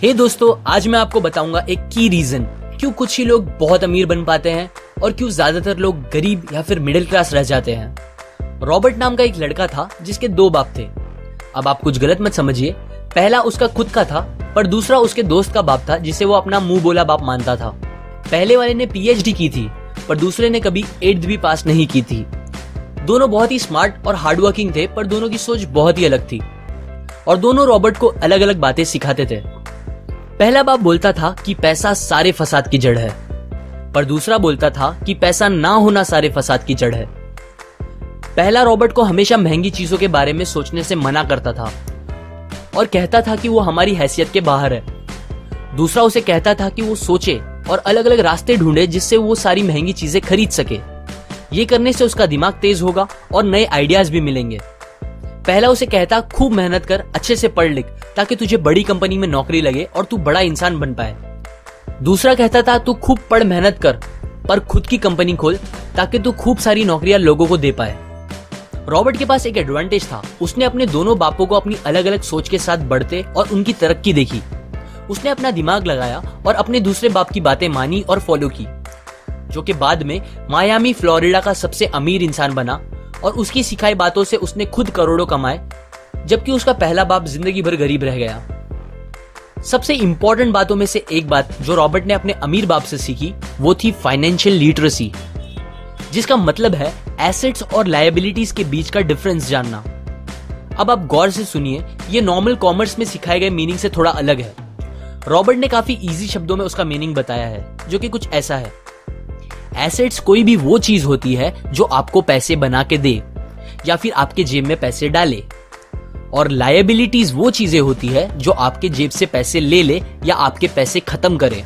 हे दोस्तों, आज मैं आपको बताऊंगा एक की रीजन क्यों कुछ ही लोग बहुत अमीर बन पाते हैं और क्यों ज्यादातर लोग गरीब या फिर मिडिल क्लास रह जाते हैं। रॉबर्ट नाम का एक लड़का था जिसके दो बाप थे। अब आप कुछ गलत मत समझिए, पहला उसका खुद का था पर दूसरा उसके दोस्त का बाप था जिसे वो अपना मुंह बोला बाप मानता था। पहले वाले ने पीएचडी की थी पर दूसरे ने कभी 8th भी पास नहीं की थी। दोनों बहुत ही स्मार्ट और हार्डवर्किंग थे पर दोनों की सोच बहुत ही अलग थी और दोनों रॉबर्ट को अलग अलग बातें सिखाते थे। पहला बाप बोलता था कि पैसा सारे फसाद की जड़ है, पर दूसरा बोलता था कि पैसा ना होना सारे फसाद की जड़ है। पहला रॉबर्ट को हमेशा महंगी चीजों के बारे में सोचने से मना करता था और कहता था कि वो हमारी हैसियत के बाहर है। दूसरा उसे कहता था कि वो सोचे और अलग अलग रास्ते ढूंढे जिससे वो सारी महंगी चीजें खरीद सके। ये करने से उसका दिमाग तेज होगा और नए आइडियाज भी मिलेंगे। पहला उसे कहता खूब मेहनत कर, अच्छे से पढ़ लिख ताकि तुझे बड़ी कंपनी में नौकरी लगे और तू बड़ा इंसान बन पाए। दूसरा कहता था तू खूब पढ़ मेहनत कर पर खुद की कंपनी खोल ताकि तू खूब सारी नौकरियां लोगों को दे पाए। रॉबर्ट के पास एक एडवांटेज था, उसने अपने दोनों बापों को अपनी अलग अलग सोच के साथ बढ़ते और उनकी तरक्की देखी। उसने अपना दिमाग लगाया और अपने दूसरे बाप की बातें मानी और फॉलो की, जो कि बाद में मायामी फ्लोरिडा का सबसे अमीर इंसान बना और उसकी सिखाई बातों से उसने खुद करोड़ों कमाए, जबकि उसका पहला बाप जिंदगी भर गरीब रह गया। सबसे इंपॉर्टेंट बातों में से एक बात जो रॉबर्ट ने अपने अमीर बाप से सीखी वो थी फाइनेंशियल लिटरेसी, जिसका मतलब है एसेट्स और लायबिलिटीज के बीच का डिफरेंस जानना। अब आप गौर से सुनिए, ये नॉर्मल कॉमर्स में सिखाए गए मीनिंग से थोड़ा अलग है। रॉबर्ट ने काफी इजी शब्दों में उसका मीनिंग बताया है, जो कि कुछ ऐसा है। एसेट्स कोई भी वो चीज होती है जो आपको पैसे बना के दे या फिर आपके जेब में पैसे डाले, और लायबिलिटीज वो चीजें होती है जो आपके जेब से पैसे ले ले या आपके पैसे खत्म करे।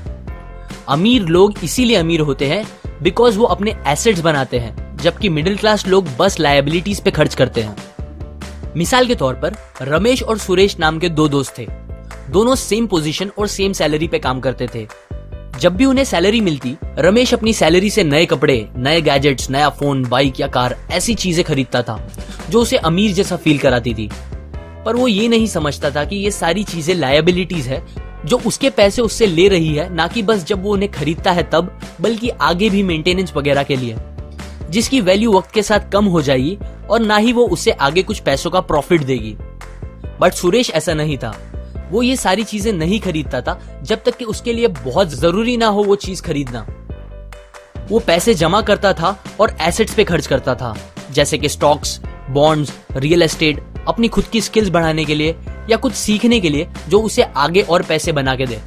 अमीर लोग इसीलिए अमीर होते हैं बिकॉज वो अपने एसेट्स बनाते हैं, जबकि मिडिल क्लास लोग बस लायबिलिटीज पे खर्च करते हैं। मिसाल के तौर पर रमेश और सुरेश नाम के दो दोस्त थे। दोनों सेम पोजीशन और सेम सैलरी पे काम करते थे। जब भी उन्हें सैलरी मिलती, रमेश अपनी सैलरी से नए कपड़े, नए गैजेट्स, नया फोन, बाइक या कार ऐसी चीजें खरीदता था जो उसे अमीर जैसा फील कराती थी। पर वो ये नहीं समझता था कि ये सारी चीजें लायबिलिटीज है जो उसके पैसे उससे ले रही है, ना कि बस जब वो उन्हें खरीदता है तब, बल्कि आगे भी मेंटेनेंस वगैरह के लिए, जिसकी वैल्यू वक्त के साथ कम हो जाएगी और ना ही वो उससे आगे कुछ पैसों का प्रॉफिट देगी। बट सुरेश ऐसा नहीं था। वो ये सारी चीजें नहीं खरीदता था जब तक कि उसके लिए बहुत जरूरी ना हो वो चीज खरीदना। वो पैसे जमा करता था और एसेट्स पे खर्च करता था, जैसे कि स्टॉक्स, बॉन्ड्स, रियल एस्टेट, अपनी खुद की स्किल्स बढ़ाने के लिए या कुछ सीखने के लिए जो उसे आगे और पैसे बना के दे।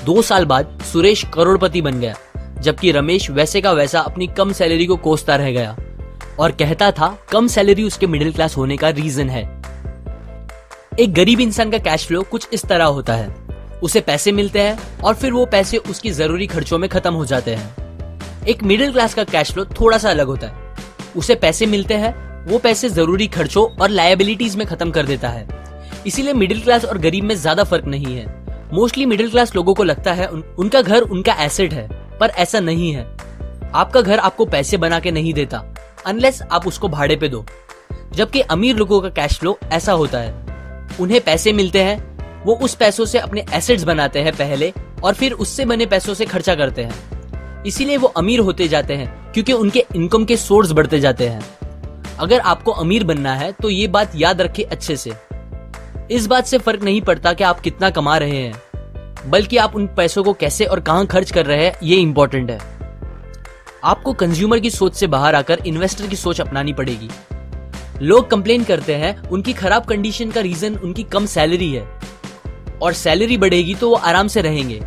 2 साल बाद सुरेश करोड़पति बन गया, जबकि रमेश वैसे का वैसा अपनी कम सैलरी को कोसता रह गया और कहता था कम सैलरी उसके मिडिल क्लास होने का रीजन है। एक गरीब इंसान का कैश फ्लो कुछ इस तरह होता है। उसे पैसे मिलते हैं और फिर वो पैसे उसकी जरूरी खर्चों में खत्म हो जाते हैं। एक मिडिल क्लास का कैश फ्लो थोड़ा सा अलग होता है। उसे पैसे मिलते हैं, वो पैसे जरूरी खर्चों और लायबिलिटीज में खत्म कर देता है। इसीलिए मिडिल क्लास और गरीब में ज्यादा फर्क नहीं है। मोस्टली मिडिल क्लास लोगों को लगता है उनका घर उनका एसेट है, पर ऐसा नहीं है। आपका घर आपको पैसे बना के नहीं देता अनलेस आप उसको भाड़े पे दो। जबकि अमीर लोगों का कैश फ्लो ऐसा होता है, उन्हें पैसे मिलते हैं, वो उस पैसों से अपने एसेट्स बनाते हैं पहले और फिर उससे बने पैसों से खर्चा करते हैं। इसीलिए वो अमीर होते जाते हैं क्योंकि उनके इनकम के सोर्स बढ़ते जाते हैं। अगर आपको अमीर बनना है तो ये बात याद रखिए अच्छे से। इस बात से फर्क नहीं पड़ता कि आप कितना कमा रहे हैं, बल्कि आप उन पैसों को कैसे और कहां खर्च कर रहे हैं, ये इंपॉर्टेंट है। आपको कंज्यूमर की सोच से बाहर आकर इन्वेस्टर की सोच अपनानी पड़ेगी। लोग कंप्लेन करते हैं उनकी खराब कंडीशन का रीजन उनकी कम सैलरी है, और सैलरी बढ़ेगी तो वो आराम से रहेंगे।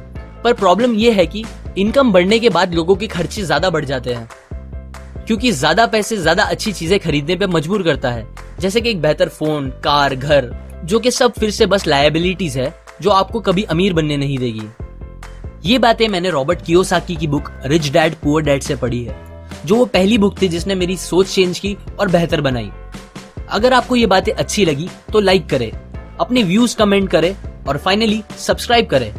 पर प्रॉब्लम ये है कि इनकम बढ़ने के बाद लोगों के खर्चे ज्यादा बढ़ जाते हैं, क्योंकि ज्यादा पैसे ज्यादा अच्छी चीजें खरीदने पे मजबूर करता है, जैसे कि एक बेहतर फोन, कार, घर, जो कि सब फिर से बस लायबिलिटीज है जो आपको कभी अमीर बनने नहीं देगी। ये बातें मैंने रॉबर्ट कियोसाकी की book rich dad poor dad से पढ़ी है, जो वो पहली बुक थी जिसने मेरी सोच चेंज की और बेहतर बनाई। अगर आपको ये बातें अच्छी लगी तो लाइक करें, अपने व्यूज कमेंट करें और फाइनली सब्सक्राइब करें।